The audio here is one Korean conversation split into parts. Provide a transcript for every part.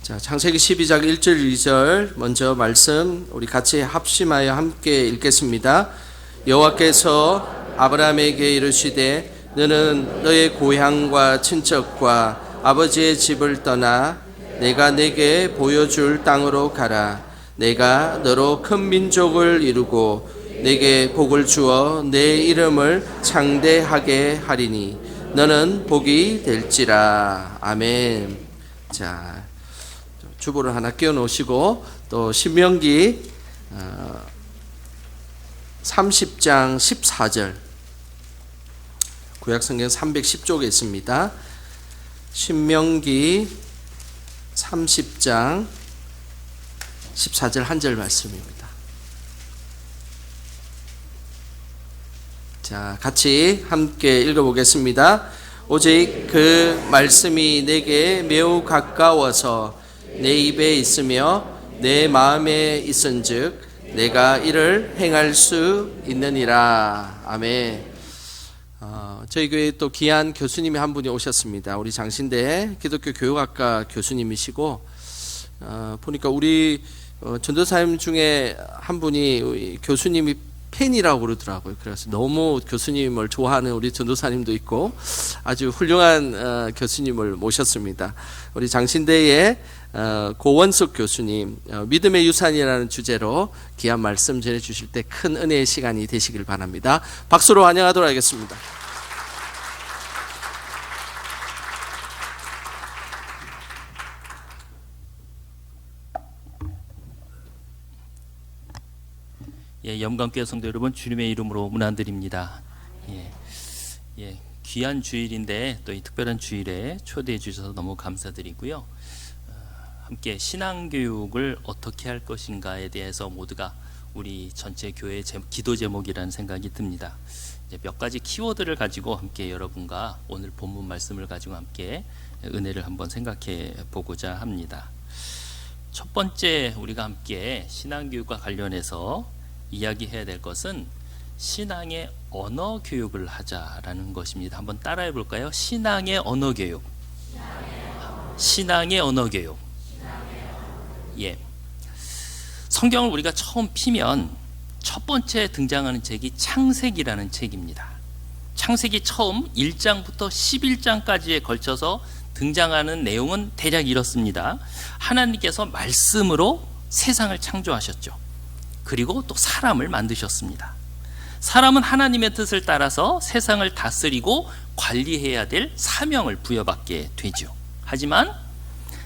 자, 창세기 12장 1절 2절 먼저 말씀 우리 같이 합심하여 함께 읽겠습니다. 여호와께서 아브라함에게 이르시되 너는 너의 고향과 친척과 아버지의 집을 떠나 내가 내게 보여줄 땅으로 가라. 내가 너로 큰 민족을 이루고 내게 복을 주어 내 이름을 창대하게 하리니 너는 복이 될지라. 아멘. 자, 주보를 하나 끼워 놓으시고 또 신명기 30장 14절 구약성경 310쪽에 있습니다. 신명기 30장 14절 한 절 말씀입니다. 자, 같이 함께 읽어보겠습니다. 오직 그 말씀이 내게 매우 가까워서 내 입에 있으며 내 마음에 있은즉 내가 이를 행할 수 있느니라. 아멘. 저희 교회에 또 귀한 교수님이 한 분이 오셨습니다. 우리 장신대 기독교 교육학과 교수님이시고 보니까 우리 전도사님 중에 한 분이 교수님이 팬이라고 그러더라고요. 그래서 너무 교수님을 좋아하는 우리 전도사님도 있고 아주 훌륭한 교수님을 모셨습니다. 우리 장신대의 고원숙 교수님, 믿음의 유산이라는 주제로 귀한 말씀 전해주실 때 큰 은혜의 시간이 되시길 바랍니다. 박수로 환영하도록 하겠습니다. 예, 영광교회 성도 여러분, 주님의 이름으로 문안드립니다. 귀한 주일인데 또 이 특별한 주일에 초대해 주셔서 너무 감사드리고요. 함께 신앙교육을 어떻게 할 것인가에 대해서 모두가 우리 전체 교회의 기도 제목이라는 생각이 듭니다. 이제 몇 가지 키워드를 가지고 함께 여러분과 오늘 본문 말씀을 가지고 함께 은혜를 한번 생각해 보고자 합니다. 첫 번째 우리가 함께 신앙교육과 관련해서 이야기해야 될 것은 신앙의 언어 교육을 하자라는 것입니다. 한번 따라해 볼까요? 신앙의 언어 교육. 신앙의 언어 교육. 예. 성경을 우리가 처음 피면 첫 번째 등장하는 책이 창세기라는 책입니다. 창세기 처음 1장부터 11장까지에 걸쳐서 등장하는 내용은 대략 이렇습니다. 하나님께서 말씀으로 세상을 창조하셨죠. 그리고 또 사람을 만드셨습니다. 사람은 하나님의 뜻을 따라서 세상을 다스리고 관리해야 될 사명을 부여받게 되죠. 하지만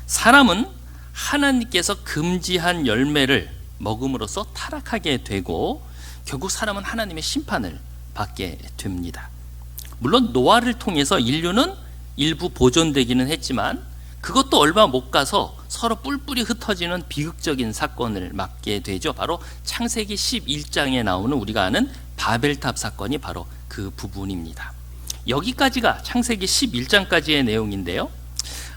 사람은 하나님께서 금지한 열매를 먹음으로써 타락하게 되고 결국 사람은 하나님의 심판을 받게 됩니다. 물론 노아를 통해서 인류는 일부 보존되기는 했지만 그것도 얼마 못 가서 서로 뿔뿔이 흩어지는 비극적인 사건을 맞게 되죠. 바로 창세기 11장에 나오는 우리가 아는 바벨탑 사건이 바로 그 부분입니다. 여기까지가 창세기 11장까지의 내용인데요.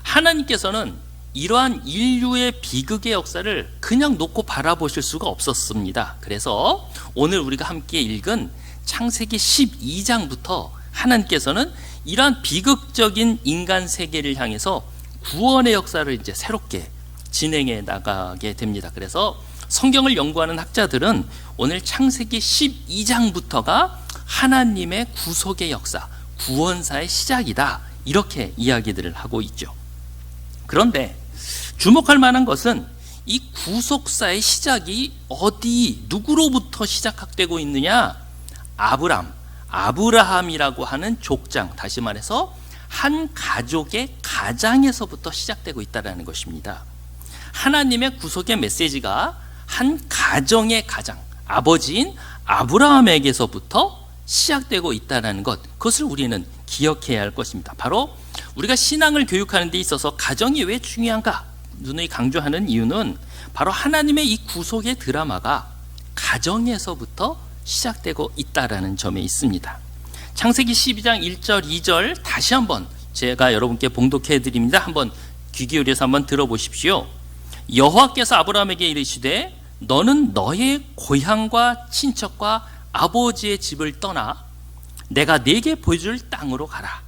하나님께서는 이러한 인류의 비극의 역사를 그냥 놓고 바라보실 수가 없었습니다. 그래서 오늘 우리가 함께 읽은 창세기 12장부터 하나님께서는 이러한 비극적인 인간 세계를 향해서 구원의 역사를 이제 새롭게 진행해 나가게 됩니다. 그래서 성경을 연구하는 학자들은 오늘 창세기 12장부터가 하나님의 구속의 역사, 구원사의 시작이다. 이렇게 이야기들을 하고 있죠. 그런데 주목할 만한 것은 이 구속사의 시작이 어디, 누구로부터 시작되고 있느냐? 아브라함이라고 하는 족장, 다시 말해서 한 가족의 가장에서부터 시작되고 있다는 것입니다. 하나님의 구속의 메시지가 한 가정의 가장, 아버지인 아브라함에게서부터 시작되고 있다는 것, 그것을 우리는 기억해야 할 것입니다. 바로 우리가 신앙을 교육하는 데 있어서 가정이 왜 중요한가? 누누이 강조하는 이유는 바로 하나님의 이 구속의 드라마가 가정에서부터 시작되고 있다는 점에 있습니다. 창세기 12장 1절 2절 다시 한번 제가 여러분께 봉독해 드립니다. 한번 귀 기울여서 한번 들어보십시오. 여호와께서 아브라함에게 이르시되 너는 너의 고향과 친척과 아버지의 집을 떠나 내가 네게 보여줄 땅으로 가라.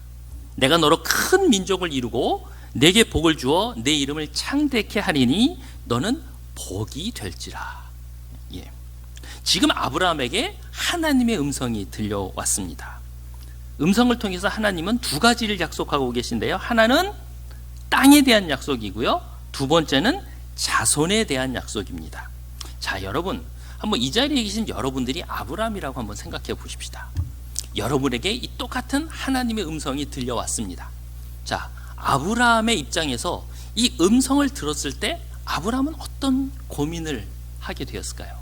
내가 너로 큰 민족을 이루고 내게 복을 주어 내 이름을 창대케 하리니 너는 복이 될지라. 예. 지금 아브라함에게 하나님의 음성이 들려왔습니다. 음성을 통해서 하나님은 두 가지를 약속하고 계신데요. 하나는 땅에 대한 약속이고요. 두 번째는 자손에 대한 약속입니다. 자, 여러분, 한번 이 자리에 계신 여러분들이 아브라함이라고 한번 생각해 보십시다. 여러분에게 이 똑같은 하나님의 음성이 들려왔습니다. 자, 아브라함의 입장에서 이 음성을 들었을 때 아브라함은 어떤 고민을 하게 되었을까요?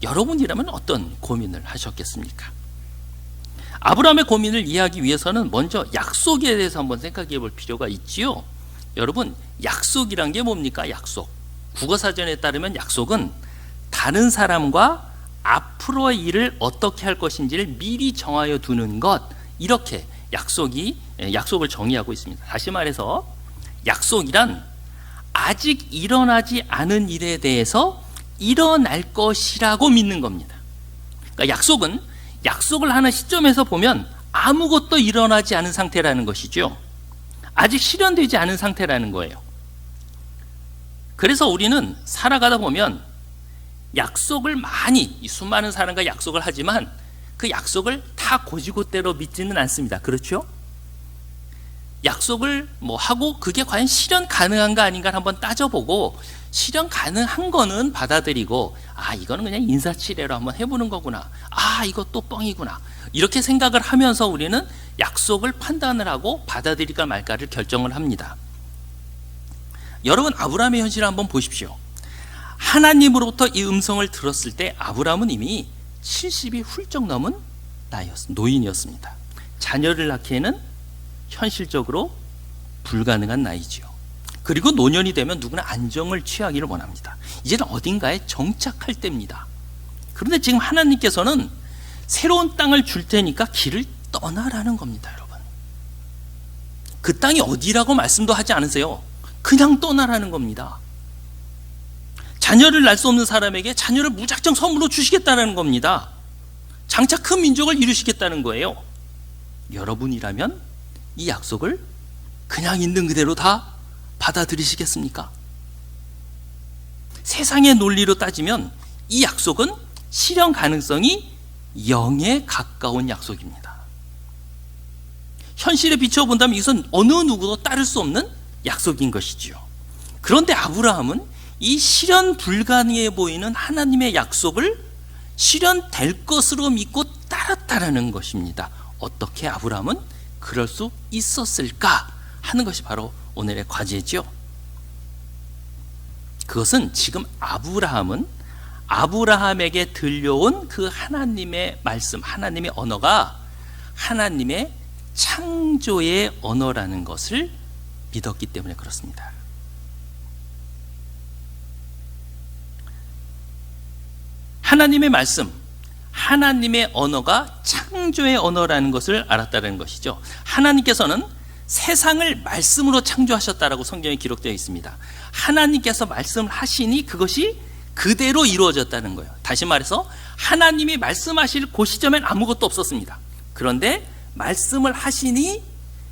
여러분이라면 어떤 고민을 하셨겠습니까? 아브라함의 고민을 이해하기 위해서는 먼저 약속에 대해서 한번 생각해 볼 필요가 있지요. 여러분, 약속이란 게 뭡니까? 약속. 국어사전에 따르면 약속은 다른 사람과 앞으로의 일을 어떻게 할 것인지를 미리 정하여 두는 것, 이렇게 약속을 정의하고 있습니다. 다시 말해서 약속이란 아직 일어나지 않은 일에 대해서 일어날 것이라고 믿는 겁니다. 그러니까 약속을 하는 시점에서 보면 아무것도 일어나지 않은 상태라는 것이죠. 아직 실현되지 않은 상태라는 거예요. 그래서 우리는 살아가다 보면 약속을 많이, 수많은 사람과 약속을 하지만 그 약속을 다 곧이곧대로 믿지는 않습니다. 그렇죠? 약속을 하고 그게 과연 실현 가능한가 아닌가를 한번 따져보고 실현 가능한 거는 받아들이고, 이거는 그냥 인사치레로 한번 해보는 거구나, 이것도 뻥이구나, 이렇게 생각을 하면서 우리는 약속을 판단을 하고 받아들일까 말까를 결정을 합니다. 여러분, 아브라함의 현실을 한번 보십시오. 하나님으로부터 이 음성을 들었을 때 아브라함은 이미 70이 훌쩍 넘은 노인이었습니다. 자녀를 낳기에는 현실적으로 불가능한 나이지요. 그리고 노년이 되면 누구나 안정을 취하기를 원합니다. 이제는 어딘가에 정착할 때입니다. 그런데 지금 하나님께서는 새로운 땅을 줄 테니까 길을 떠나라는 겁니다. 여러분, 그 땅이 어디라고 말씀도 하지 않으세요. 그냥 떠나라는 겁니다. 자녀를 낳을 수 없는 사람에게 자녀를 무작정 선물로 주시겠다는 겁니다. 장차 큰 민족을 이루시겠다는 거예요. 여러분이라면 이 약속을 그냥 있는 그대로 다 받아들이시겠습니까? 세상의 논리로 따지면 이 약속은 실현 가능성이 0에 가까운 약속입니다. 현실에 비춰본다면 이것은 어느 누구도 따를 수 없는 약속인 것이지요. 그런데 아브라함은 이 실현 불가능해 보이는 하나님의 약속을 실현될 것으로 믿고 따랐다라는 것입니다. 어떻게 아브라함은 그럴 수 있었을까 하는 것이 바로 오늘의 과제죠. 그것은 지금 아브라함에게 들려온 그 하나님의 말씀, 하나님의 언어가 하나님의 창조의 언어라는 것을 믿었기 때문에 그렇습니다. 하나님의 말씀, 하나님의 언어가 창조의 언어라는 것을 알았다는 것이죠. 하나님께서는 세상을 말씀으로 창조하셨다라고 성경에 기록되어 있습니다. 하나님께서 말씀을 하시니 그것이 그대로 이루어졌다는 거예요. 다시 말해서 하나님이 말씀하실 그 시점엔 아무것도 없었습니다. 그런데 말씀을 하시니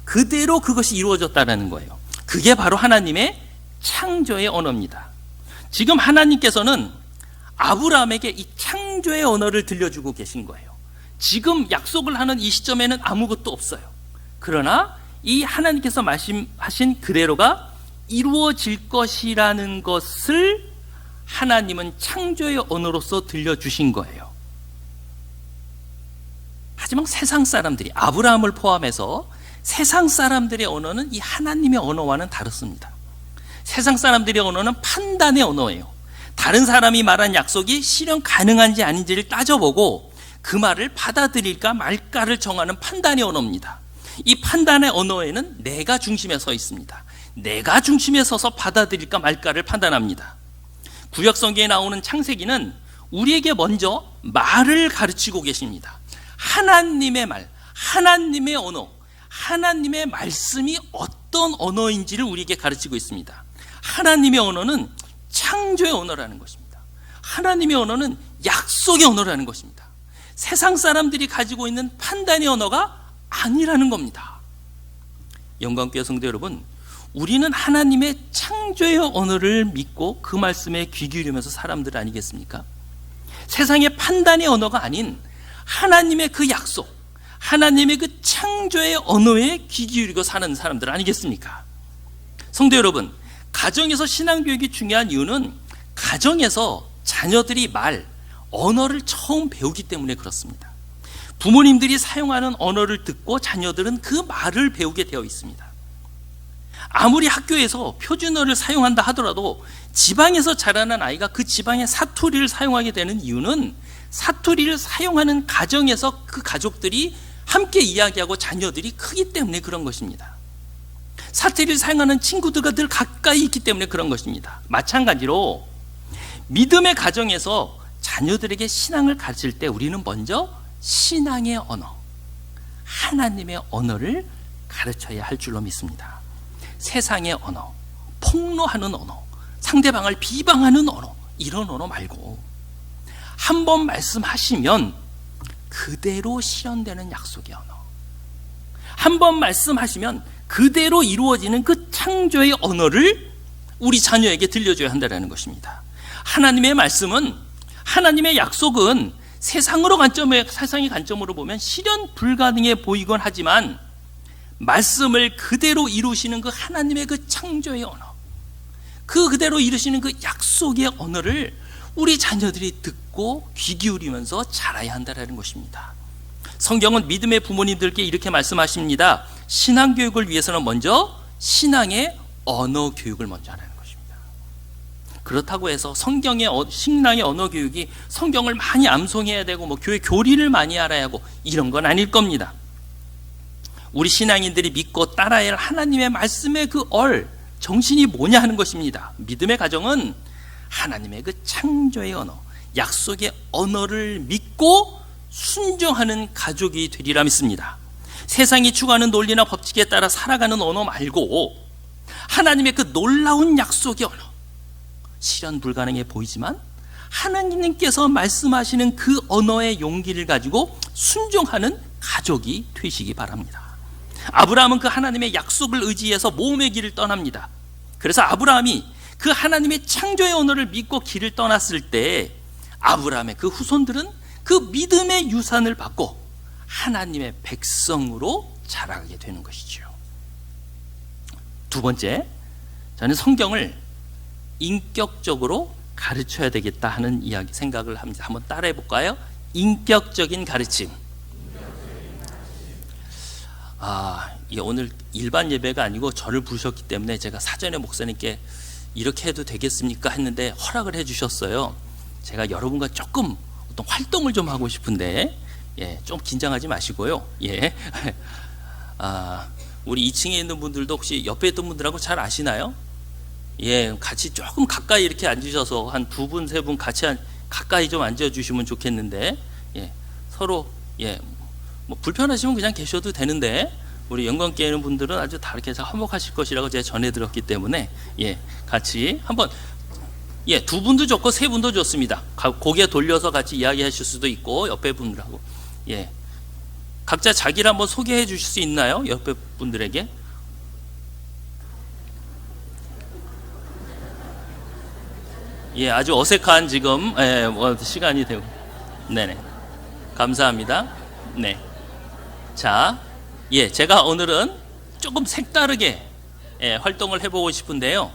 그대로 그것이 이루어졌다는 거예요. 그게 바로 하나님의 창조의 언어입니다. 지금 하나님께서는 아브라함에게 이 창조의 언어를 들려주고 계신 거예요. 지금 약속을 하는 이 시점에는 아무것도 없어요. 그러나 이 하나님께서 말씀하신 그대로가 이루어질 것이라는 것을 하나님은 창조의 언어로서 들려주신 거예요. 하지만 세상 사람들이, 아브라함을 포함해서 세상 사람들의 언어는 이 하나님의 언어와는 다릅니다. 세상 사람들의 언어는 판단의 언어예요. 다른 사람이 말한 약속이 실현 가능한지 아닌지를 따져보고 그 말을 받아들일까 말까를 정하는 판단의 언어입니다. 이 판단의 언어에는 내가 중심에 서 있습니다. 내가 중심에 서서 받아들일까 말까를 판단합니다. 구약성경에 나오는 창세기는 우리에게 먼저 말을 가르치고 계십니다. 하나님의 말, 하나님의 언어, 하나님의 말씀이 어떤 언어인지를 우리에게 가르치고 있습니다. 하나님의 언어는 창조의 언어라는 것입니다. 하나님의 언어는 약속의 언어라는 것입니다. 세상 사람들이 가지고 있는 판단의 언어가 아니라는 겁니다. 영광교회 성도 여러분, 우리는 하나님의 창조의 언어를 믿고 그 말씀에 귀 기울이면서 사람들 아니겠습니까? 세상의 판단의 언어가 아닌 하나님의 그 약속, 하나님의 그 창조의 언어에 귀 기울이고 사는 사람들 아니겠습니까? 성도 여러분, 가정에서 신앙교육이 중요한 이유는 가정에서 자녀들이 언어를 처음 배우기 때문에 그렇습니다. 부모님들이 사용하는 언어를 듣고 자녀들은 그 말을 배우게 되어 있습니다. 아무리 학교에서 표준어를 사용한다 하더라도 지방에서 자라는 아이가 그 지방의 사투리를 사용하게 되는 이유는 사투리를 사용하는 가정에서 그 가족들이 함께 이야기하고 자녀들이 크기 때문에 그런 것입니다. 사투리를 사용하는 친구들과 늘 가까이 있기 때문에 그런 것입니다. 마찬가지로 믿음의 가정에서 자녀들에게 신앙을 가르칠 때 우리는 먼저 신앙의 언어, 하나님의 언어를 가르쳐야 할 줄로 믿습니다. 세상의 언어, 폭로하는 언어, 상대방을 비방하는 언어, 이런 언어 말고 한 번 말씀하시면 그대로 실현되는 약속의 언어, 한 번 말씀하시면 그대로 이루어지는 그 창조의 언어를 우리 자녀에게 들려줘야 한다는 것입니다. 하나님의 말씀은, 하나님의 약속은 세상의 관점으로 보면 실현 불가능해 보이곤 하지만 말씀을 그대로 이루시는 그 하나님의 그 창조의 언어, 그대로 이루시는 그 약속의 언어를 우리 자녀들이 듣고 귀 기울이면서 자라야 한다는 것입니다. 성경은 믿음의 부모님들께 이렇게 말씀하십니다. 신앙교육을 위해서는 먼저 신앙의 언어 교육을 먼저 하라는 것입니다. 그렇다고 해서 신앙의 언어 교육이 성경을 많이 암송해야 되고 교회 교리를 많이 알아야 하고 이런 건 아닐 겁니다. 우리 신앙인들이 믿고 따라야 할 하나님의 말씀의 그 정신이 뭐냐 하는 것입니다. 믿음의 가정은 하나님의 그 창조의 언어, 약속의 언어를 믿고 순종하는 가족이 되리라 믿습니다. 세상이 추구하는 논리나 법칙에 따라 살아가는 언어 말고 하나님의 그 놀라운 약속의 언어, 실현 불가능해 보이지만 하나님께서 말씀하시는 그 언어의 용기를 가지고 순종하는 가족이 되시기 바랍니다. 아브라함은 그 하나님의 약속을 의지해서 모험의 길을 떠납니다. 그래서 아브라함이 그 하나님의 창조의 언어를 믿고 길을 떠났을 때 아브라함의 그 후손들은 그 믿음의 유산을 받고 하나님의 백성으로 자라게 되는 것이죠. 두 번째, 저는 성경을 인격적으로 가르쳐야 되겠다 하는 생각을 합니다. 한번 따라해 볼까요? 인격적인 가르침. 이게 오늘 일반 예배가 아니고 저를 부르셨기 때문에 제가 사전에 목사님께 이렇게 해도 되겠습니까? 했는데 허락을 해주셨어요. 제가 여러분과 조금 어떤 활동을 좀 하고 싶은데, 좀 긴장하지 마시고요. 우리 2층에 있는 분들도 혹시 옆에 있던 분들하고 잘 아시나요? 같이 조금 가까이 이렇게 앉으셔서 한 2분, 3분 같이 가까이 좀 앉아주시면 좋겠는데, 서로 불편하시면 그냥 계셔도 되는데 우리 영광께 있는 분들은 아주 다르게 화목하실 것이라고 제가 전해 들었기 때문에 같이 한번 2분도 좋고 3분도 좋습니다. 고개 돌려서 같이 이야기하실 수도 있고 옆에 분들하고 각자 자기를 한번 소개해 주실 수 있나요? 옆에 분들에게. 아주 어색한 지금 시간이 되고. 네네, 감사합니다. 네. 자, 제가 오늘은 조금 색다르게 활동을 해보고 싶은데요.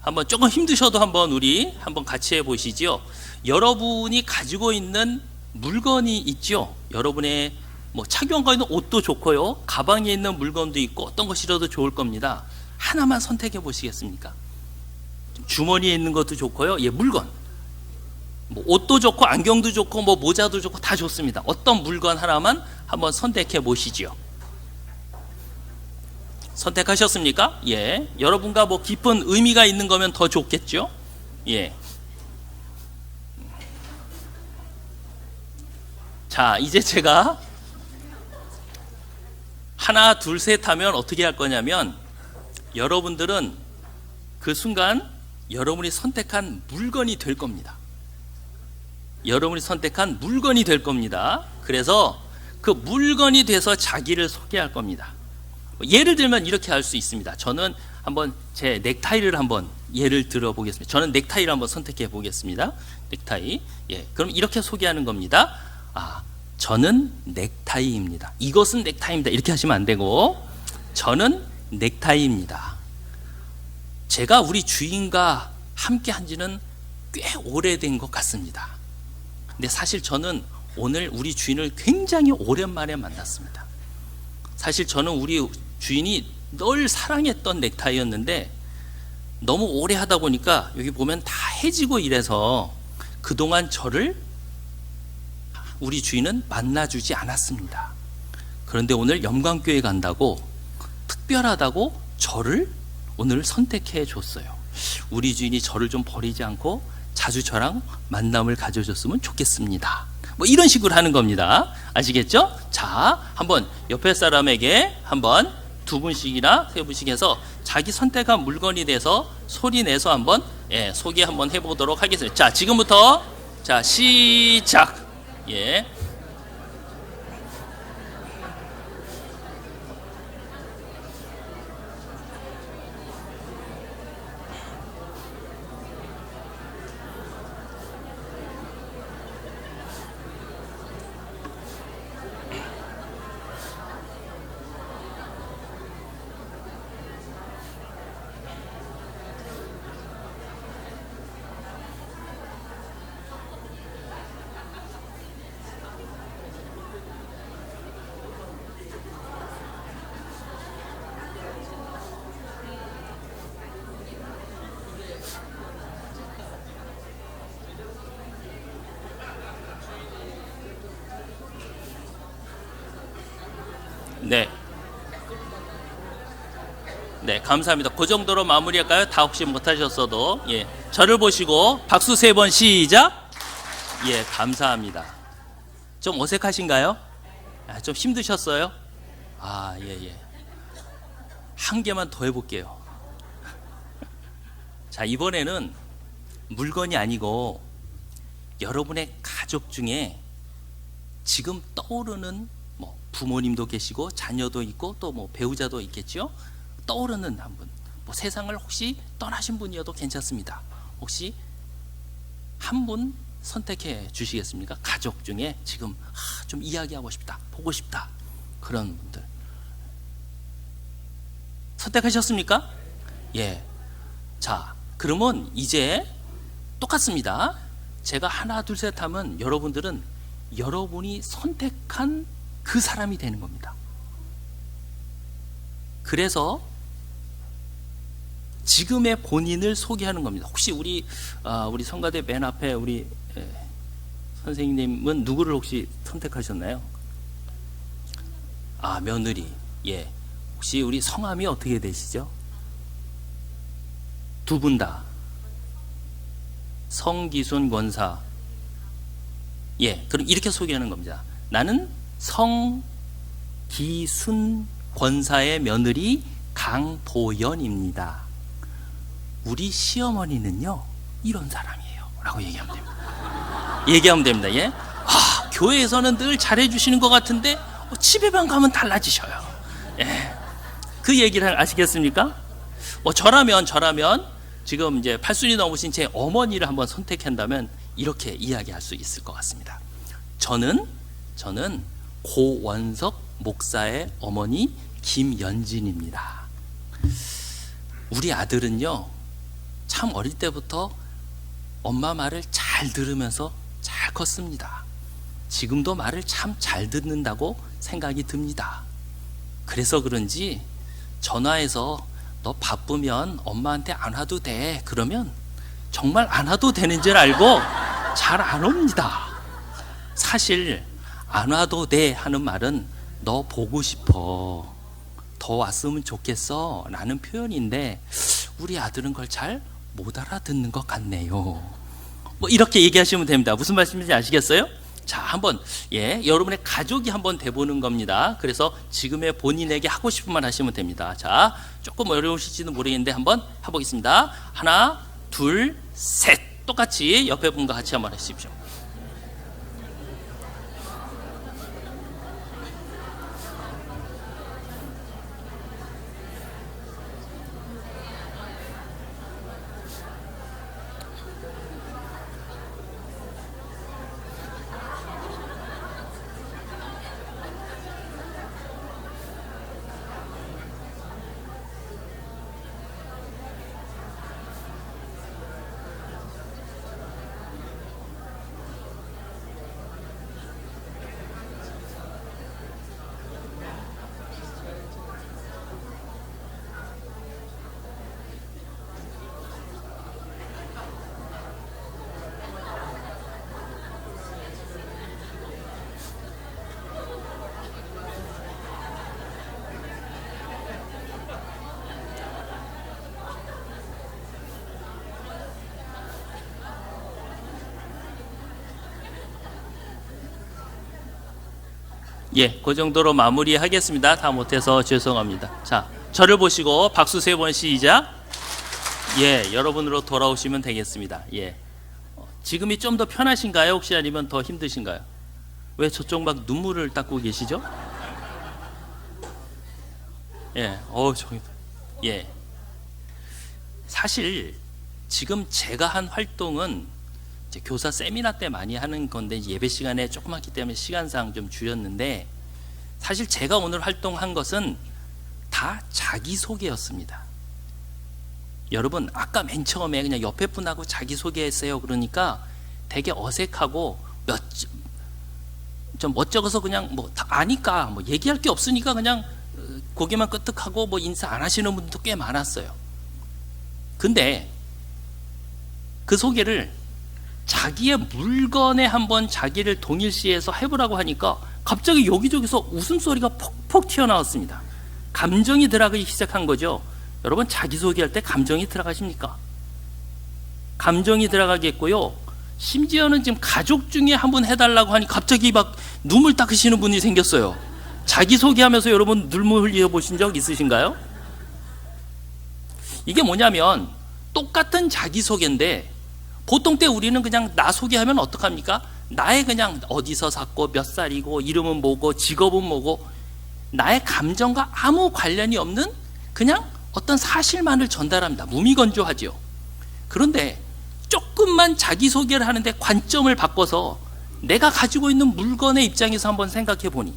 한번 조금 힘드셔도 우리 한번 같이 해보시죠. 여러분이 가지고 있는 물건이 있죠. 여러분의 착용하고 있는 옷도 좋고요, 가방에 있는 물건도 있고 어떤 것이라도 좋을 겁니다. 하나만 선택해 보시겠습니까? 주머니에 있는 것도 좋고요, 물건. 옷도 좋고 안경도 좋고 모자도 좋고 다 좋습니다. 어떤 물건 하나만 한번 선택해 보시죠. 선택하셨습니까? 여러분과 깊은 의미가 있는 거면 더 좋겠죠? 자, 이제 제가 하나, 둘, 셋 하면 어떻게 할 거냐면 여러분들은 그 순간 여러분이 선택한 물건이 될 겁니다. 여러분이 선택한 물건이 될 겁니다. 그래서 그 물건이 돼서 자기를 소개할 겁니다. 예를 들면 이렇게 할 수 있습니다. 저는 한번 제 넥타이를 한번 예를 들어 보겠습니다. 저는 넥타이를 한번 선택해 보겠습니다. 넥타이. 예, 그럼 이렇게 소개하는 겁니다. 저는 넥타이입니다. 이것은 넥타이입니다. 이렇게 하시면 안 되고, 저는 넥타이입니다. 제가 우리 주인과 함께 한 지는 꽤 오래된 것 같습니다. 근데 사실 저는 오늘 우리 주인을 굉장히 오랜만에 만났습니다. 사실 저는 우리 주인이 늘 사랑했던 넥타이였는데 너무 오래 하다 보니까 여기 보면 다 해지고 이래서 그동안 저를 우리 주인은 만나주지 않았습니다. 그런데 오늘 영광교회 간다고 특별하다고 저를 오늘 선택해 줬어요. 우리 주인이 저를 좀 버리지 않고 자주 저랑 만남을 가져줬으면 좋겠습니다. 뭐 이런 식으로 하는 겁니다. 아시겠죠? 자, 한번 옆에 사람에게 한번 2분씩이나 3분씩 해서 자기 선택한 물건이 돼서 소리 내서 한번 소개 한번 해보도록 하겠습니다. 자, 지금부터 자 시작. 예. 네. 네, 감사합니다. 그 정도로 마무리할까요? 다 혹시 못하셨어도. 예. 저를 보시고 박수 3번 시작. 예, 감사합니다. 좀 어색하신가요? 좀 힘드셨어요? 예. 한 개만 더 해볼게요. 자, 이번에는 물건이 아니고 여러분의 가족 중에 지금 떠오르는 뭐 부모님도 계시고 자녀도 있고 또 뭐 배우자도 있겠죠. 떠오르는 한 분, 뭐 세상을 혹시 떠나신 분이어도 괜찮습니다. 혹시 한 분 선택해 주시겠습니까? 가족 중에 지금 좀 이야기하고 싶다, 보고 싶다, 그런 분들 선택하셨습니까? 예. 자, 그러면 이제 똑같습니다. 제가 하나 둘 셋 하면 여러분들은 여러분이 선택한 그 사람이 되는 겁니다. 그래서 지금의 본인을 소개하는 겁니다. 혹시 우리 성가대 맨 앞에 우리 선생님은 누구를 혹시 선택하셨나요? 며느리. 예. 혹시 우리 성함이 어떻게 되시죠? 두 분 다. 성기순 권사. 예. 그럼 이렇게 소개하는 겁니다. 나는 성기순 권사의 며느리 강보연입니다. 우리 시어머니는요 이런 사람이에요 라고 얘기하면 됩니다. 얘기하면 됩니다. 예? 교회에서는 늘 잘해주시는 것 같은데 집에만 가면 달라지셔요. 예. 그 얘기를 아시겠습니까? 저라면 지금 이제 80이 넘으신 제 어머니를 한번 선택한다면 이렇게 이야기할 수 있을 것 같습니다. 저는 고원석 목사의 어머니 김연진입니다. 우리 아들은요 참 어릴 때부터 엄마 말을 잘 들으면서 잘 컸습니다. 지금도 말을 참 잘 듣는다고 생각이 듭니다. 그래서 그런지 전화해서 너 바쁘면 엄마한테 안 와도 돼 그러면 정말 안 와도 되는 줄 알고 잘 안 옵니다. 사실 안 와도 돼 하는 말은 너 보고 싶어, 더 왔으면 좋겠어 라는 표현인데 우리 아들은 그걸 잘 못 알아듣는 것 같네요. 뭐 이렇게 얘기하시면 됩니다. 무슨 말씀인지 아시겠어요? 자, 한번 여러분의 가족이 한번 돼보는 겁니다. 그래서 지금의 본인에게 하고 싶은 말 하시면 됩니다. 자, 조금 어려우실지는 모르겠는데 한번 해보겠습니다. 하나, 둘, 셋. 똑같이 옆에 분과 같이 한번 하십시오. 예, 그 정도로 마무리하겠습니다. 다 못해서 죄송합니다. 자, 저를 보시고 박수 3번 시작. 예, 여러분으로 돌아오시면 되겠습니다. 예, 지금이 좀 더 편하신가요? 혹시 아니면 더 힘드신가요? 왜 저쪽 막 눈물을 닦고 계시죠? 예, 예. 사실 지금 제가 한 활동은 이제 교사 세미나 때 많이 하는 건데 예배 시간에 조그맣기 때문에 시간상 좀 줄였는데, 사실 제가 오늘 활동한 것은 다 자기소개였습니다. 여러분, 아까 맨 처음에 그냥 옆에 분하고 자기소개했어요. 그러니까 되게 어색하고 좀 멋쩍어서 그냥 뭐 다 아니까 뭐 얘기할 게 없으니까 그냥 고개만 끄덕하고 뭐 인사 안 하시는 분도 꽤 많았어요. 근데 그 소개를 자기의 물건에 한번 자기를 동일시해서 해보라고 하니까 갑자기 여기저기서 웃음소리가 퍽퍽 튀어나왔습니다. 감정이 들어가기 시작한 거죠. 여러분, 자기소개할 때 감정이 들어가십니까? 감정이 들어가겠고요. 심지어는 지금 가족 중에 한번 해달라고 하니 갑자기 막 눈물 닦으시는 분이 생겼어요. 자기소개하면서 여러분 눈물 흘려보신 적 있으신가요? 이게 뭐냐면 똑같은 자기소개인데 보통 때 우리는 그냥 나 소개하면 어떡합니까? 나의 그냥 어디서 샀고 몇 살이고 이름은 뭐고 직업은 뭐고 나의 감정과 아무 관련이 없는 그냥 어떤 사실만을 전달합니다. 무미건조하죠. 그런데 조금만 자기소개를 하는데 관점을 바꿔서 내가 가지고 있는 물건의 입장에서 한번 생각해 보니,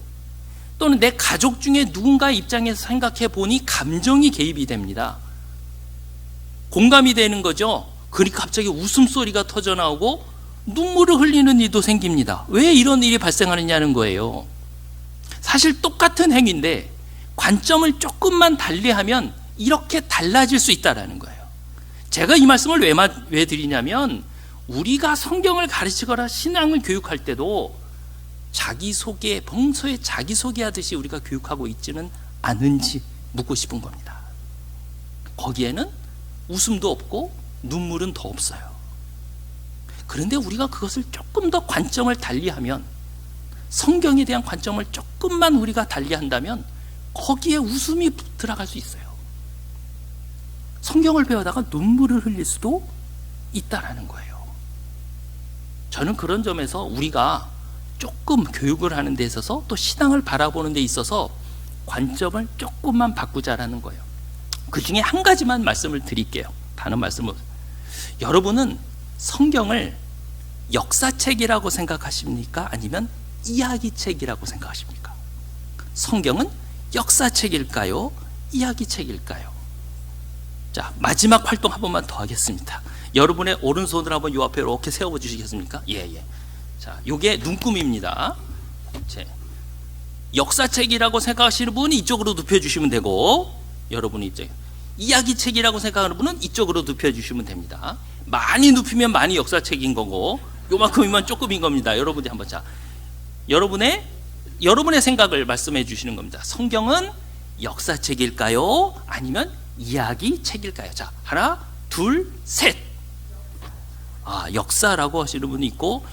또는 내 가족 중에 누군가의 입장에서 생각해 보니 감정이 개입이 됩니다. 공감이 되는 거죠. 그러니까 갑자기 웃음소리가 터져 나오고 눈물을 흘리는 일도 생깁니다. 왜 이런 일이 발생하느냐는 거예요. 사실 똑같은 행위인데 관점을 조금만 달리하면 이렇게 달라질 수 있다는 거예요. 제가 이 말씀을 왜 드리냐면, 우리가 성경을 가르치거나 신앙을 교육할 때도 자기소개, 평소에 자기소개하듯이 우리가 교육하고 있지는 않은지 묻고 싶은 겁니다. 거기에는 웃음도 없고 눈물은 더 없어요. 그런데 우리가 그것을 조금 더 관점을 달리하면, 성경에 대한 관점을 조금만 우리가 달리한다면 거기에 웃음이 들어갈 수 있어요. 성경을 배우다가 눈물을 흘릴 수도 있다라는 거예요. 저는 그런 점에서 우리가 조금 교육을 하는 데 있어서 또 신앙을 바라보는 데 있어서 관점을 조금만 바꾸자라는 거예요. 그 중에 한 가지만 말씀을 드릴게요. 다른 말씀은, 여러분은 성경을 역사책이라고 생각하십니까? 아니면 이야기책이라고 생각하십니까? 성경은 역사책일까요? 이야기책일까요? 자, 마지막 활동 한 번만 더 하겠습니다. 여러분의 오른손을 한번 요 앞에 이렇게 세워 주시겠습니까? 예. 자, 요게 눈금입니다. 역사책이라고 생각하시는 분이 이쪽으로 눕혀주시면 되고, 여러분이 이제 이야기책이라고 생각하는 분은 이쪽으로 눕혀주시면 됩니다. 많이 눕히면 많이 역사책인 거고, 요만큼이면 조금인 겁니다. 여러분이 한번, 자, 여러분의 생각을 말씀해 주시는 겁니다. 성경은 역사책일까요? 아니면 이야기책일까요? 자, 하나, 둘, 셋. 역사라고 하시는 분이 있고,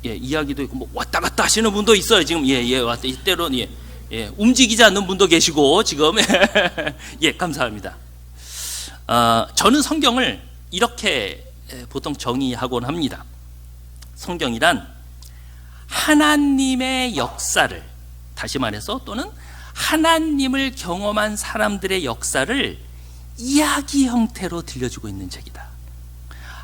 예, 이야기도 있고, 뭐 왔다 갔다 하시는 분도 있어요. 지금 왔다 이때론 움직이지 않는 분도 계시고 지금 예, 감사합니다. 저는 성경을 이렇게 보통 정의하곤 합니다. 성경이란 하나님의 역사를, 다시 말해서 또는 하나님을 경험한 사람들의 역사를 이야기 형태로 들려주고 있는 책이다.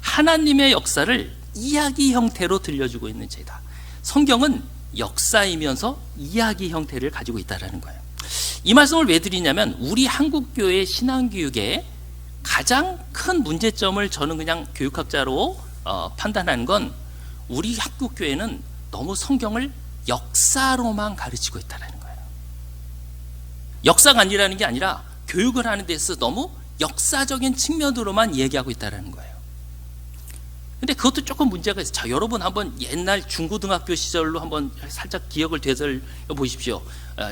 하나님의 역사를 이야기 형태로 들려주고 있는 책이다. 성경은 역사이면서 이야기 형태를 가지고 있다는 거예요. 이 말씀을 왜 드리냐면, 우리 한국교회 신앙교육의 가장 큰 문제점을 저는 그냥 교육학자로 판단하는 건, 우리 한국교회는 너무 성경을 역사로만 가르치고 있다는 거예요. 역사가 아니라는 게 아니라 교육을 하는 데서 너무 역사적인 측면으로만 얘기하고 있다는 거예요. 근데 그것도 조금 문제가 있어요. 자, 여러분 한번 옛날 중고등학교 시절로 한번 살짝 기억을 되살려 보십시오.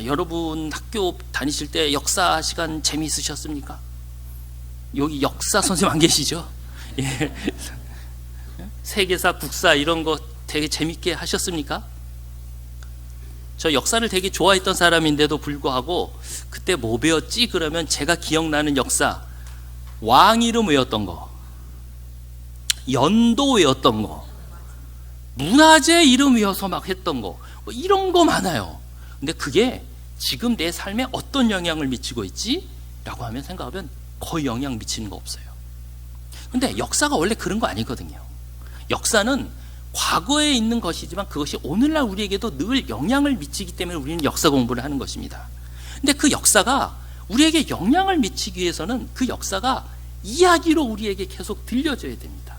여러분 학교 다니실 때 역사 시간 재미있으셨습니까? 여기 역사 선생님 안 계시죠? 예. 세계사, 국사 이런 거 되게 재밌게 하셨습니까? 저 역사를 되게 좋아했던 사람인데도 불구하고 그때 뭐 배웠지? 그러면 제가 기억나는 역사, 왕 이름 외웠던 거, 연도 외웠던 거, 문화재 이름 외워서 막 했던 거, 뭐 이런 거 많아요. 근데 그게 지금 내 삶에 어떤 영향을 미치고 있지? 라고 하면 생각하면 거의 영향 미치는 거 없어요. 근데 역사가 원래 그런 거 아니거든요. 역사는 과거에 있는 것이지만 그것이 오늘날 우리에게도 늘 영향을 미치기 때문에 우리는 역사 공부를 하는 것입니다. 근데 그 역사가 우리에게 영향을 미치기 위해서는 그 역사가 이야기로 우리에게 계속 들려줘야 됩니다.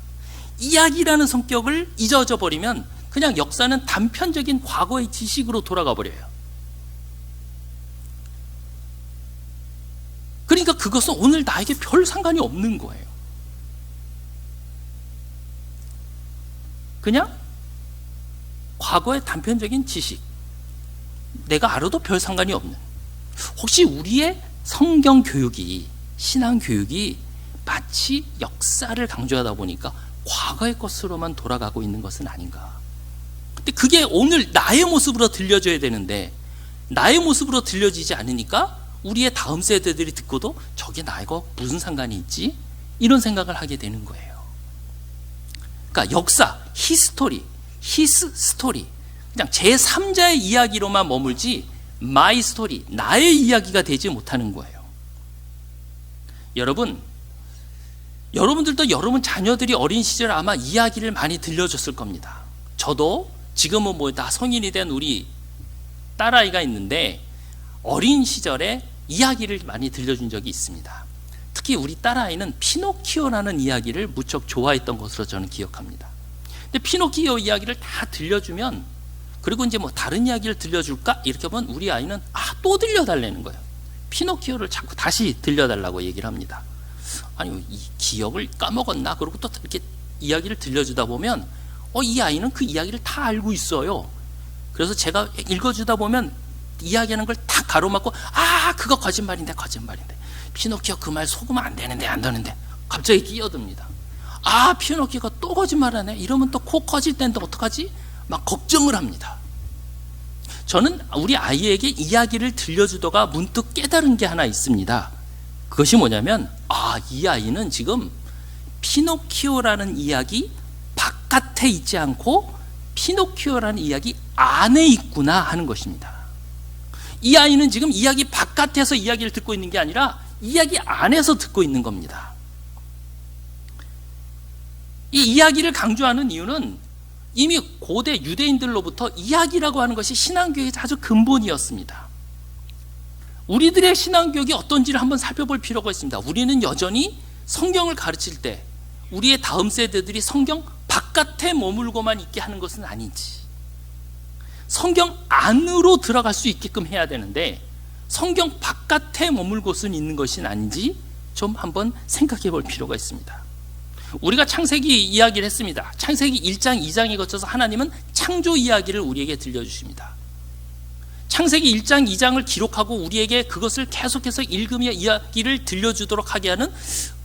이야기라는 성격을 잊어져 버리면 그냥 역사는 단편적인 과거의 지식으로 돌아가 버려요. 그러니까 그것은 오늘 나에게 별 상관이 없는 거예요. 그냥 과거의 단편적인 지식, 내가 알아도 별 상관이 없는. 혹시 우리의 성경 교육이, 신앙 교육이 마치 역사를 강조하다 보니까 과거의 것으로만 돌아가고 있는 것은 아닌가. 근데 그게 오늘 나의 모습으로 들려줘야 되는데 나의 모습으로 들려지지 않으니까 우리의 다음 세대들이 듣고도 저게 나하고 무슨 상관이 있지? 이런 생각을 하게 되는 거예요. 그러니까 역사, 히스토리, 히스 스토리, 그냥 제3자의 이야기로만 머물지 마이 스토리, 나의 이야기가 되지 못하는 거예요. 여러분들도 여러분 자녀들이 어린 시절 아마 이야기를 많이 들려줬을 겁니다. 저도 지금은 뭐 다 성인이 된 우리 딸아이가 있는데 어린 시절에 이야기를 많이 들려준 적이 있습니다. 특히 우리 딸아이는 피노키오라는 이야기를 무척 좋아했던 것으로 저는 기억합니다. 근데 피노키오 이야기를 다 들려주면, 그리고 이제 뭐 다른 이야기를 들려줄까? 이렇게 하면 우리 아이는 또 들려달라는 거예요. 피노키오를 자꾸 다시 들려달라고 얘기를 합니다. 아니, 이 기억을 까먹었나? 그러고 또 이렇게 이야기를 들려주다 보면 이 아이는 그 이야기를 다 알고 있어요. 그래서 제가 읽어주다 보면 이야기하는 걸 다 가로막고 그거 거짓말인데 피노키오 그 말 속으면 안 되는데 갑자기 끼어듭니다. 피노키오가 또 거짓말하네. 이러면 또 코 커질 텐데 어떡하지? 막 걱정을 합니다. 저는 우리 아이에게 이야기를 들려주다가 문득 깨달은 게 하나 있습니다. 그것이 뭐냐면 이 아이는 지금 피노키오라는 이야기 바깥에 있지 않고 피노키오라는 이야기 안에 있구나 하는 것입니다. 이 아이는 지금 이야기 바깥에서 이야기를 듣고 있는 게 아니라 이야기 안에서 듣고 있는 겁니다. 이 이야기를 강조하는 이유는 이미 고대 유대인들로부터 이야기라고 하는 것이 신앙교육의 아주 근본이었습니다. 우리들의 신앙교육이 어떤지를 한번 살펴볼 필요가 있습니다. 우리는 여전히 성경을 가르칠 때 우리의 다음 세대들이 성경 바깥에 머물고만 있게 하는 것은 아니지, 성경 안으로 들어갈 수 있게끔 해야 되는데 성경 바깥에 머물고선 있는 것이 아닌지 좀 한번 생각해 볼 필요가 있습니다. 우리가 창세기 이야기를 했습니다. 창세기 1장, 2장에 거쳐서 하나님은 창조 이야기를 우리에게 들려주십니다. 창세기 1장, 2장을 기록하고 우리에게 그것을 계속해서 읽으며 이야기를 들려주도록 하게 하는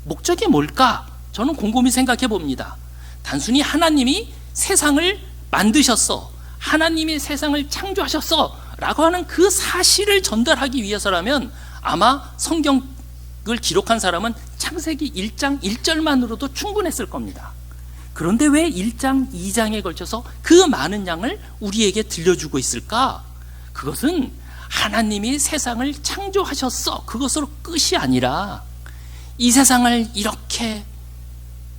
목적이 뭘까? 저는 곰곰이 생각해 봅니다. 단순히 하나님이 세상을 만드셨어, 하나님이 세상을 창조하셨어 라고 하는 그 사실을 전달하기 위해서라면 아마 성경을 기록한 사람은 창세기 1장 1절만으로도 충분했을 겁니다. 그런데 왜 1장 2장에 걸쳐서 그 많은 양을 우리에게 들려주고 있을까? 그것은 하나님이 세상을 창조하셨어, 그것으로 끝이 아니라 이 세상을 이렇게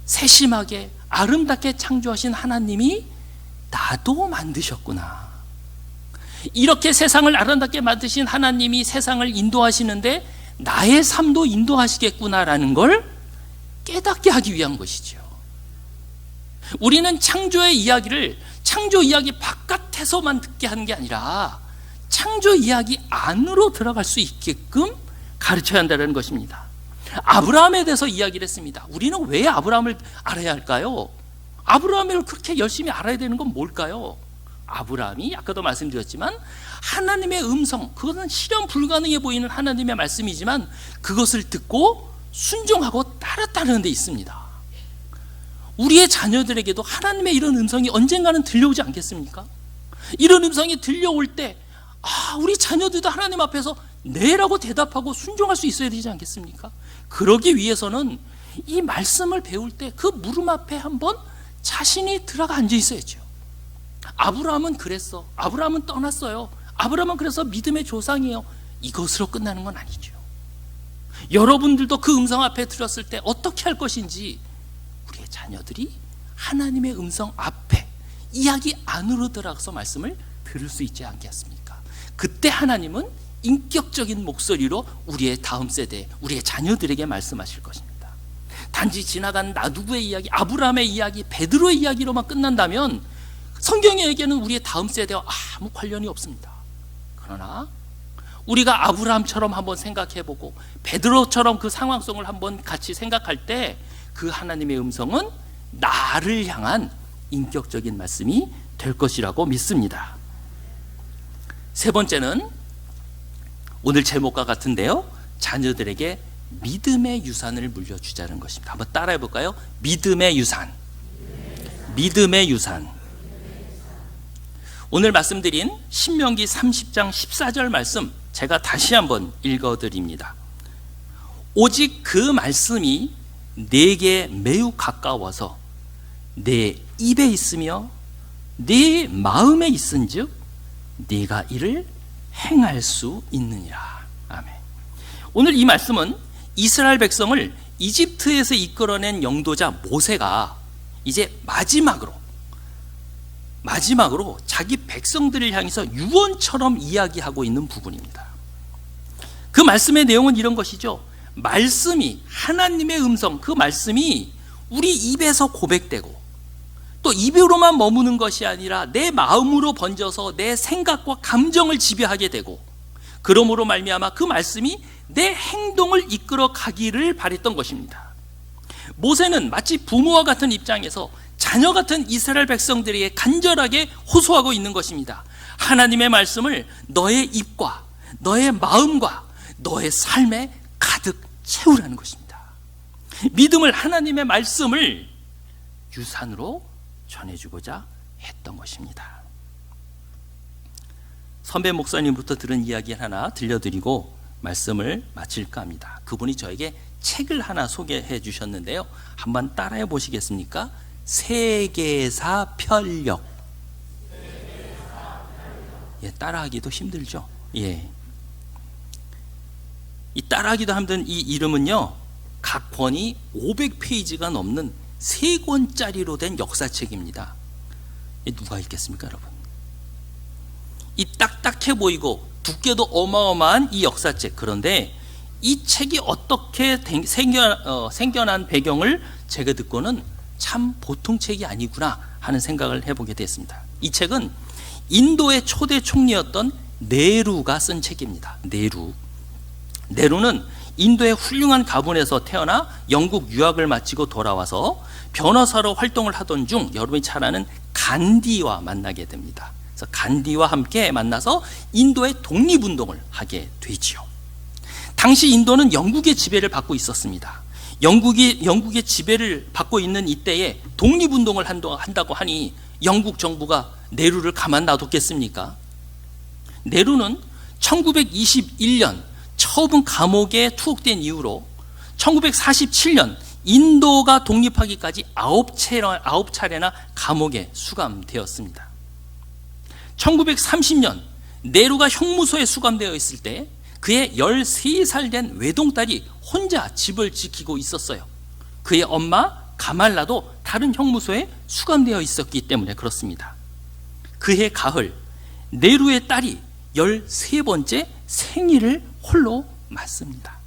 세심하게 아름답게 창조하신 하나님이 나도 만드셨구나, 이렇게 세상을 아름답게 만드신 하나님이 세상을 인도하시는데 나의 삶도 인도하시겠구나라는 걸 깨닫게 하기 위한 것이죠. 우리는 창조의 이야기를 창조 이야기 바깥에서만 듣게 하는 게 아니라 창조 이야기 안으로 들어갈 수 있게끔 가르쳐야 한다는 것입니다. 아브라함에 대해서 이야기를 했습니다. 우리는 왜 아브라함을 알아야 할까요? 아브라함을 그렇게 열심히 알아야 되는 건 뭘까요? 아브라함이 아까도 말씀드렸지만 하나님의 음성, 그것은 실현 불가능해 보이는 하나님의 말씀이지만 그것을 듣고 순종하고 따랐다는 데 있습니다. 우리의 자녀들에게도 하나님의 이런 음성이 언젠가는 들려오지 않겠습니까? 이런 음성이 들려올 때 우리 자녀들도 하나님 앞에서 네라고 대답하고 순종할 수 있어야 되지 않겠습니까? 그러기 위해서는 이 말씀을 배울 때 그 물음 앞에 한번 자신이 들어가 앉아 있어야죠. 아브라함은 그랬어. 아브라함은 떠났어요. 아브라함은 그래서 믿음의 조상이에요. 이것으로 끝나는 건 아니죠. 여러분들도 그 음성 앞에 들었을 때 어떻게 할 것인지 우리의 자녀들이 하나님의 음성 앞에 이야기 안으로 들어가서 말씀을 들을 수 있지 않겠습니까? 그때 하나님은 인격적인 목소리로 우리의 다음 세대, 우리의 자녀들에게 말씀하실 것입니다. 단지 지나간 나누구의 이야기, 아브라함의 이야기, 베드로의 이야기로만 끝난다면 성경에게는 우리의 다음 세대와 아무 관련이 없습니다. 그러나 우리가 아브라함처럼 한번 생각해보고 베드로처럼 그 상황성을 한번 같이 생각할 때 그 하나님의 음성은 나를 향한 인격적인 말씀이 될 것이라고 믿습니다. 세 번째는 오늘 제목과 같은데요, 자녀들에게 믿음의 유산을 물려주자는 것입니다. 한번 따라해 볼까요? 믿음의 유산. 믿음의 유산. 오늘 말씀드린 신명기 30장 14절 말씀 제가 다시 한번 읽어드립니다. 오직 그 말씀이 내게 매우 가까워서 내 입에 있으며 네 마음에 있은즉 네가 이를 행할 수 있느니라. 아멘. 오늘 이 말씀은 이스라엘 백성을 이집트에서 이끌어낸 영도자 모세가 이제 마지막으로 자기 백성들을 향해서 유언처럼 이야기하고 있는 부분입니다. 그 말씀의 내용은 이런 것이죠. 말씀이, 하나님의 음성, 그 말씀이 우리 입에서 고백되고 또 입으로만 머무는 것이 아니라 내 마음으로 번져서 내 생각과 감정을 지배하게 되고, 그러므로 말미암아 그 말씀이 내 행동을 이끌어 가기를 바랬던 것입니다. 모세는 마치 부모와 같은 입장에서 자녀 같은 이스라엘 백성들에게 간절하게 호소하고 있는 것입니다. 하나님의 말씀을 너의 입과 너의 마음과 너의 삶에 가득 채우라는 것입니다. 믿음을, 하나님의 말씀을 유산으로 전해주고자 했던 것입니다. 선배 목사님부터 들은 이야기 하나 들려드리고 말씀을 마칠까 합니다. 그분이 저에게 책을 하나 소개해 주셨는데요, 한번 따라해 보시겠습니까? 세계사 편력. 따라하기도 힘들죠. 이 따라하기도 힘든 이 이름은요, 각 권이 500페이지가 넘는 3권짜리로 된 역사책입니다. 누가 읽겠습니까, 여러분? 이 딱딱해 보이고 두께도 어마어마한 이 역사책, 그런데 이 책이 어떻게 생겨난 배경을 제가 듣고는 참 보통 책이 아니구나 하는 생각을 해보게 됐습니다. 이 책은 인도의 초대 총리였던 네루가 쓴 책입니다. 네루는 인도의 훌륭한 가문에서 태어나 영국 유학을 마치고 돌아와서 변호사로 활동을 하던 중 여러분이 잘 아는 간디와 만나게 됩니다. 그래서 간디와 함께 만나서 인도의 독립운동을 하게 되지요. 당시 인도는 영국의 지배를 받고 있었습니다. 영국의 지배를 받고 있는 이때에 독립운동을 한다고 하니 영국 정부가 네루를 가만 놔뒀겠습니까? 네루는 1921년 처음 감옥에 투옥된 이후로 1947년 인도가 독립하기까지 9차례나 감옥에 수감되었습니다. 1930년 네루가 형무소에 수감되어 있을 때 그의 13살 된 외동딸이 혼자 집을 지키고 있었어요. 그의 엄마 가말라도 다른 형무소에 수감되어 있었기 때문에 그렇습니다. 그해 가을 네루의 딸이 13번째 생일을 홀로 맞습니다.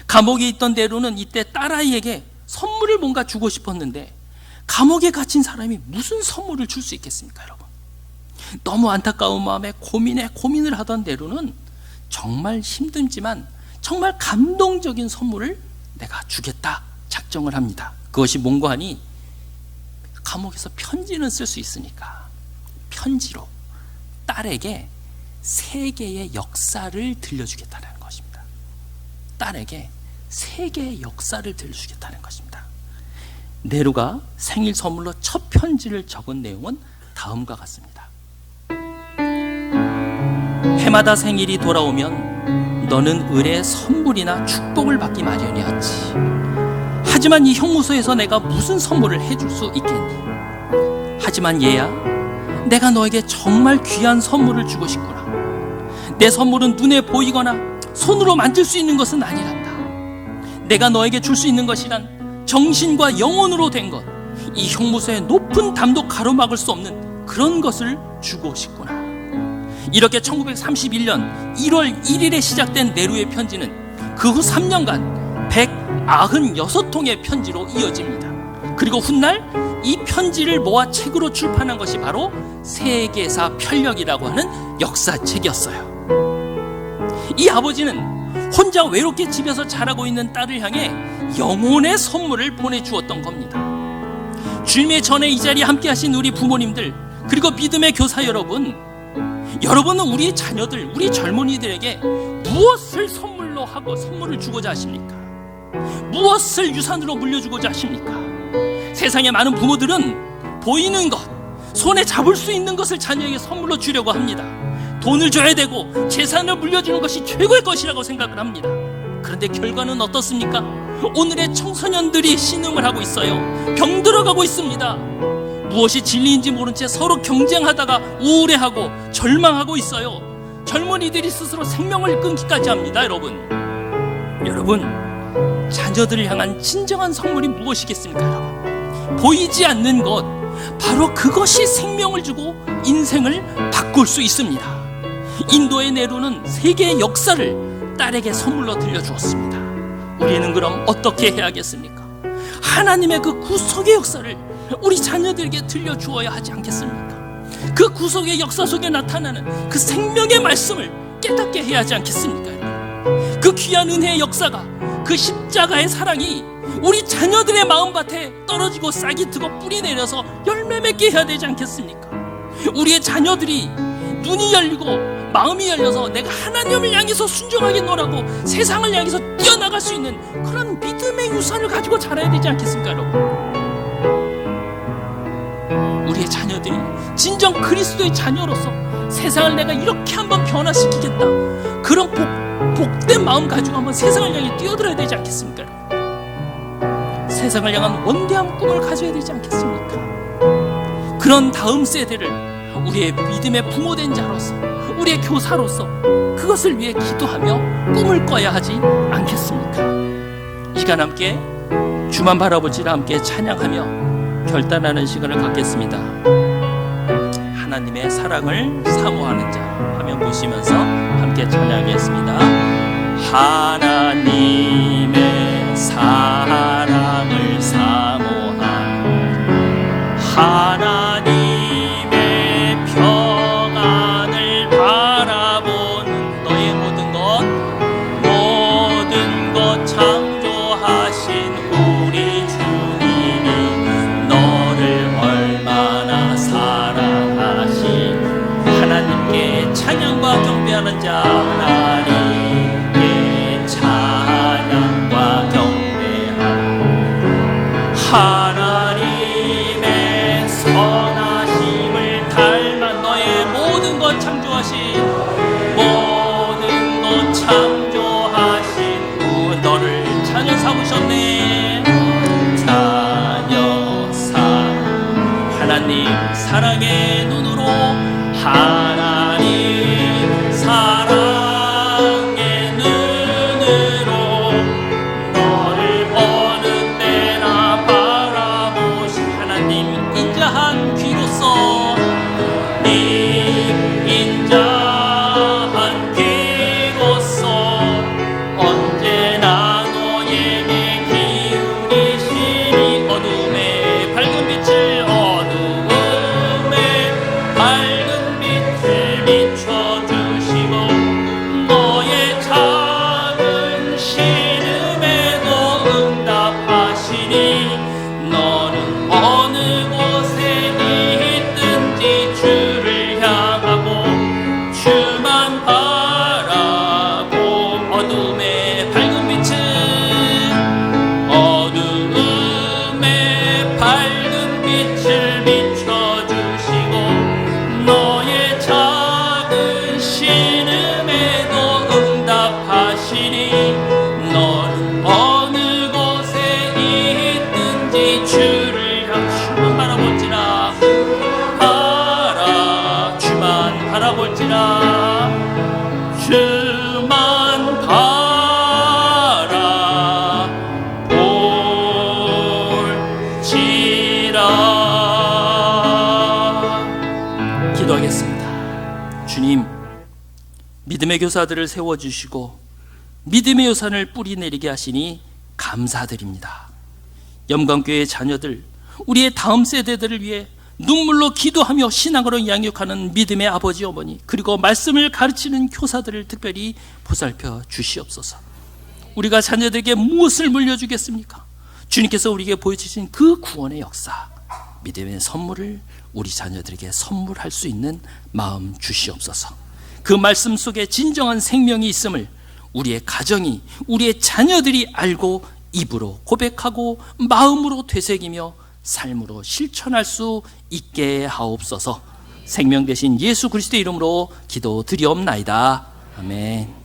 감옥에 있던 네루는 이때 딸아이에게 선물을 뭔가 주고 싶었는데 감옥에 갇힌 사람이 무슨 선물을 줄 수 있겠습니까, 여러분? 너무 안타까운 마음에 고민을 하던 네루는 정말 힘들지만 정말 감동적인 선물을 내가 주겠다 작정을 합니다. 그것이 뭔가 하니 감옥에서 편지는 쓸 수 있으니까 편지로 딸에게 세계의 역사를 들려주겠다는 것입니다. 딸에게 세계의 역사를 들려주겠다는 것입니다. 네루가 생일 선물로 첫 편지를 적은 내용은 다음과 같습니다. 해마다 생일이 돌아오면 너는 을의 선물이나 축복을 받기 마련이었지. 하지만 이 형무소에서 내가 무슨 선물을 해줄 수 있겠니? 하지만 얘야, 내가 너에게 정말 귀한 선물을 주고 싶구나. 내 선물은 눈에 보이거나 손으로 만질 수 있는 것은 아니란다. 내가 너에게 줄 수 있는 것이란 정신과 영혼으로 된 것, 이 형무소의 높은 담도 가로막을 수 없는 그런 것을 주고 싶구나. 이렇게 1931년 1월 1일에 시작된 네루의 편지는 그 후 3년간 196통의 편지로 이어집니다. 그리고 훗날 이 편지를 모아 책으로 출판한 것이 바로 세계사 편력이라고 하는 역사책이었어요. 이 아버지는 혼자 외롭게 집에서 자라고 있는 딸을 향해 영혼의 선물을 보내주었던 겁니다. 주님의 전에 이 자리에 함께 하신 우리 부모님들, 그리고 믿음의 교사 여러분은 우리 자녀들, 우리 젊은이들에게 무엇을 선물로 하고 선물을 주고자 하십니까? 무엇을 유산으로 물려주고자 하십니까? 세상의 많은 부모들은 보이는 것, 손에 잡을 수 있는 것을 자녀에게 선물로 주려고 합니다. 돈을 줘야 되고 재산을 물려주는 것이 최고의 것이라고 생각을 합니다. 그런데 결과는 어떻습니까? 오늘의 청소년들이 신음을 하고 있어요. 병들어가고 있습니다. 무엇이 진리인지 모른 채 서로 경쟁하다가 우울해하고 절망하고 있어요. 젊은이들이 스스로 생명을 끊기까지 합니다. 여러분, 자녀들을 향한 진정한 선물이 무엇이겠습니까? 여러분, 보이지 않는 것, 바로 그것이 생명을 주고 인생을 바꿀 수 있습니다. 인도의 네루는 세계의 역사를 딸에게 선물로 들려주었습니다. 우리는 그럼 어떻게 해야겠습니까? 하나님의 그 구속의 역사를 우리 자녀들에게 들려주어야 하지 않겠습니까? 그 구속의 역사 속에 나타나는 그 생명의 말씀을 깨닫게 해야 하지 않겠습니까? 그 귀한 은혜의 역사가, 그 십자가의 사랑이 우리 자녀들의 마음밭에 떨어지고 싹이 트고 뿌리 내려서 열매 맺게 해야 되지 않겠습니까? 우리의 자녀들이 눈이 열리고 마음이 열려서 내가 하나님을 향해서 순종하게 노라고 세상을 향해서 뛰어나갈 수 있는 그런 믿음의 유산을 가지고 자라야 되지 않겠습니까, 여러분? 우리의 자녀들이 진정 그리스도의 자녀로서 세상을 내가 이렇게 한번 변화시키겠다, 그런 복된 마음 가지고 한번 세상을 향해 뛰어들어야 되지 않겠습니까? 세상을 향한 원대한 꿈을 가져야 되지 않겠습니까? 그런 다음 세대를 우리의 믿음의 부모된 자로서, 우리의 교사로서 그것을 위해 기도하며 꿈을 꿔야 하지 않겠습니까? 이 시간 함께 주만 바라보지라 함께 찬양하며 결단하는 시간을 갖겠습니다. 하나님의 사랑을 사모하는 자 화면 보시면서 함께 찬양하겠습니다. 하나님의 사랑을 사모하는 하나님의 평안을 바라보는 너의 모든 것 창조하신 우리 주님이 너를 얼마나 사랑하시. 하나님께 찬양과 경배하는 자, 하나님께 찬양과 경배하는 하나님의 선하심을 닮아 너의 모든 것 창조하신 너를 자녀 삼으셨네. 자녀 하나님 사랑의 눈으로, 하나님 사랑의 눈으로 너를 어느 때나 바라보신 하나님 인자한 귀로서 인자한 귀로서 언제나 너에게 기울이시니 어둠의 밝은 빛을 어둠의 밝은 빛을 믿음의 교사들을 세워주시고 믿음의 요산을 뿌리내리게 하시니 감사드립니다. 염광교회의 자녀들, 우리의 다음 세대들을 위해 눈물로 기도하며 신앙으로 양육하는 믿음의 아버지 어머니, 그리고 말씀을 가르치는 교사들을 특별히 보살펴 주시옵소서. 우리가 자녀들에게 무엇을 물려주겠습니까? 주님께서 우리에게 보여주신 그 구원의 역사, 믿음의 선물을 우리 자녀들에게 선물할 수 있는 마음 주시옵소서. 그 말씀 속에 진정한 생명이 있음을 우리의 가정이, 우리의 자녀들이 알고 입으로 고백하고 마음으로 되새기며 삶으로 실천할 수 있게 하옵소서. 생명 되신 예수 그리스도의 이름으로 기도드리옵나이다. 아멘.